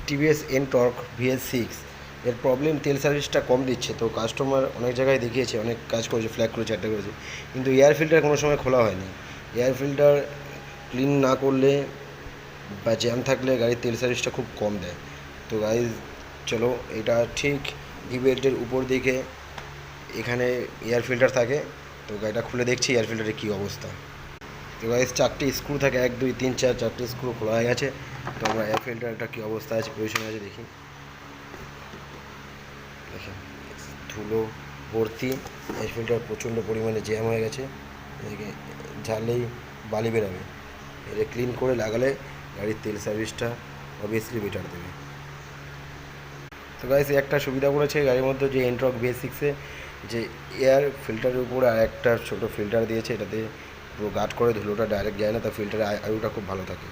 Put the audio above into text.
TVS NTorq VS6 এর problem তেল সার্ভিসটা কম দিচ্ছে। তো কাস্টমার অনেক জায়গায় দেখিয়েছে, অনেক কাজ করেছে, ফ্ল্যাগ করেছে, একটা করেছে, কিন্তু এয়ার ফিল্টার কোনো সময় খোলা হয়নি। এয়ার ফিল্টার ক্লিন না করলে বা জ্যাম থাকলে গাড়ির তেল সার্ভিসটা খুব কম দেয়। তো গাড়ি চলো, এটা ঠিক ভি বেল্টের উপর দিকে এখানে এয়ার ফিল্টার থাকে। তো গাড়িটা খুলে দেখছি এয়ার ফিল্টারের কী অবস্থা। তো গাইস 4টি স্ক্রু থাকে, 1 2 3 4, 4টি স্ক্রু খোলা হয়ে গেছে। তো আমরা এয়ার ফিল্টারটা কী অবস্থা আছে, পজিশনে আছে দেখি। দেখেন ধুলো ভর্তি, এয়ার ফিল্টার প্রচণ্ড পরিমাণে জ্যাম হয়ে গেছে। এদিকে ঝাড়লেই বালি বেরোবে। এটা ক্লিন করে লাগালে গাড়ির তেল সার্ভিসটা অবভিয়াসলি বেটার দেবে। তো গাইস একটা সুবিধা করেছে গাড়ির মধ্যে, যে এনটর্ক VS6-এ যে এয়ার ফিল্টারের উপরে আর একটা ছোটো ফিল্টার দিয়েছে, এটাতে পুরো গার্ড করে ধুলোটা ডাইরেক্ট যায় না, তা ফিল্টারের আয়ুটা খুব ভালো থাকে।